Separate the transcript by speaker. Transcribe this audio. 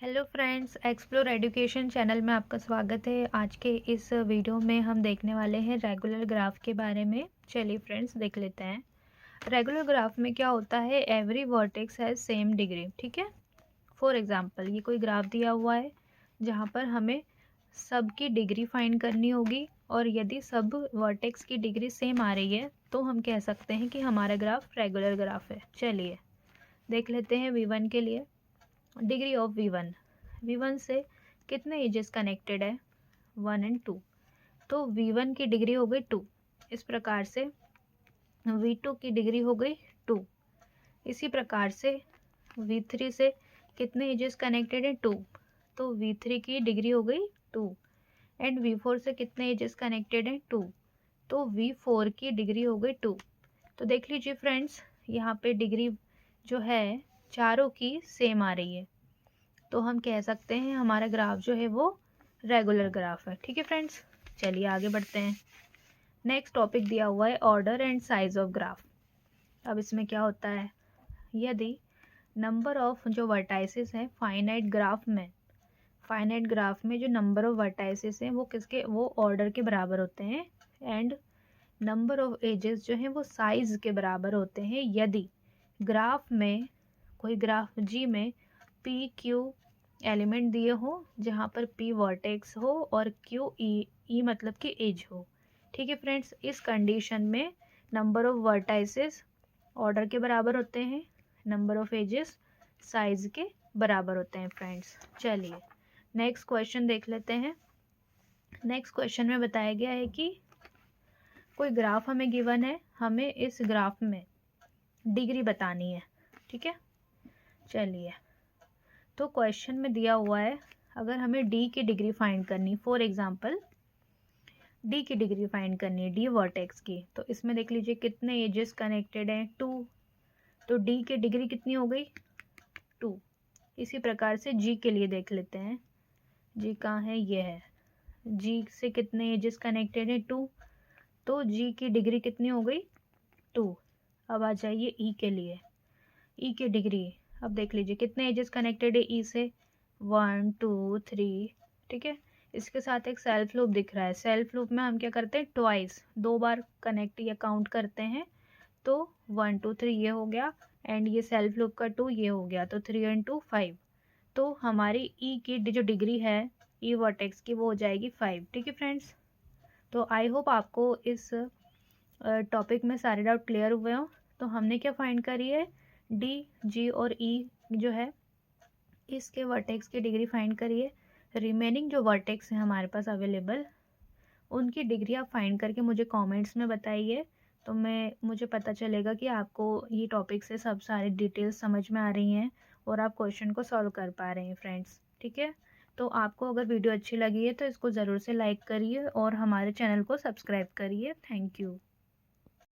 Speaker 1: Hello friends, explore education channel में आपका स्वागत है। आज के इस वीडियो में हम देखने वाले हैं रेगुलर ग्राफ के बारे में। चलिए फ्रेंड्स देख लेते हैं। रेगुलर ग्राफ में क्या होता है, every vertex has same degree. ठीक है, फॉर एग्जांपल ये कोई ग्राफ दिया हुआ है जहाँ पर हमें सबकी डिग्री फाइंड करनी होगी, और यदि सब वर्टेक्स की डिग्री सेम आ रही है तो हम कह सकते हैं कि हमारा ग्राफ रेगुलर ग्राफ है। चलिए देख लेते हैं V1 के लिए। डिग्री ऑफ V1 से कितने एजेस कनेक्टेड है, 1 एंड 2। तो V1 की डिग्री हो गई 2। इस प्रकार से V2 की डिग्री हो गई 2। इसी प्रकार से V3 से कितने एजेस कनेक्टेड है, 2। तो V3 की डिग्री हो गई 2। एंड V4 से कितने एजेस कनेक्टेड है, 2। तो V4 की डिग्री हो गई 2। तो देख लीजिए फ्रेंड्स, यहाँ पे डिग्री जो है चारों की सेम आ रही है, तो हम कह सकते हैं हमारा ग्राफ जो है वो रेगुलर ग्राफ है। ठीक है फ्रेंड्स, चलिए आगे बढ़ते हैं। नेक्स्ट टॉपिक दिया हुआ है order and size of graph. अब इसमें क्या होता है, यदि नंबर ऑफ जो वर्टाइसेस हैं फाइनाइट ग्राफ में जो नंबर ऑफ वर्टाइसेस हैं वो ऑर्डर के बराबर होते हैं, एंड नंबर ऑफ एजेस जो हैं वो साइज के बराबर होते हैं, यदि ग्राफ G में पी क्यू एलिमेंट दिए हो, जहाँ पर P वर्टेक्स हो और Q E मतलब कि एज हो। ठीक है फ्रेंड्स, इस कंडीशन में नंबर ऑफ वर्टाइसेस ऑर्डर के बराबर होते हैं, नंबर ऑफ एजेस साइज के बराबर होते हैं फ्रेंड्स। चलिए नेक्स्ट क्वेश्चन देख लेते हैं। नेक्स्ट क्वेश्चन में बताया गया है कि कोई ग्राफ हमें गिवन है, हमें इस ग्राफ में डिग्री बतानी है। ठीक है, चलिए तो क्वेश्चन में दिया हुआ है, अगर हमें डी की डिग्री फाइंड करनी, फॉर एग्जांपल डी की डिग्री फाइंड करनी है, डी वर्टेक्स की, तो इसमें देख लीजिए कितने एजेस कनेक्टेड हैं, 2। तो डी की डिग्री कितनी हो गई, 2। इसी प्रकार से जी के लिए देख लेते हैं। जी कहाँ है, ये है। जी से कितने एजेस कनेक्टेड हैं, 2। तो जी की डिग्री कितनी हो गई, 2। अब आ जाइए ई के लिए। ई की डिग्री अब देख लीजिए कितने एजेस कनेक्टेड है ई से, 1 2 3। ठीक है, इसके साथ एक सेल्फ लूप दिख रहा है। सेल्फ लूप में हम क्या करते हैं, ट्वाइस, 2 बार कनेक्ट या काउंट करते हैं। तो 1 2 3 ये हो गया, एंड ये सेल्फ लूप का 2 ये हो गया, तो 3 एंड 2 5। तो हमारी ई की जो डिग्री है ई वर्टेक्स की वो हो जाएगी 5। ठीक है फ्रेंड्स, तो आई होप आपको इस टॉपिक में सारे डाउट क्लियर हुए हों। तो हमने क्या फाइंड करी है, डी जी और ई जो है इसके वर्टेक्स की डिग्री फाइंड करिए। रिमेनिंग जो वर्टेक्स हैं हमारे पास अवेलेबल, उनकी डिग्री आप फाइंड करके मुझे कमेंट्स में बताइए, तो मुझे पता चलेगा कि आपको ये टॉपिक से सब सारी डिटेल्स समझ में आ रही हैं और आप क्वेश्चन को सॉल्व कर पा रहे हैं फ्रेंड्स। ठीक है, तो आपको अगर वीडियो अच्छी लगी है तो इसको ज़रूर से लाइक करिए और हमारे चैनल को सब्सक्राइब करिए। Thank you.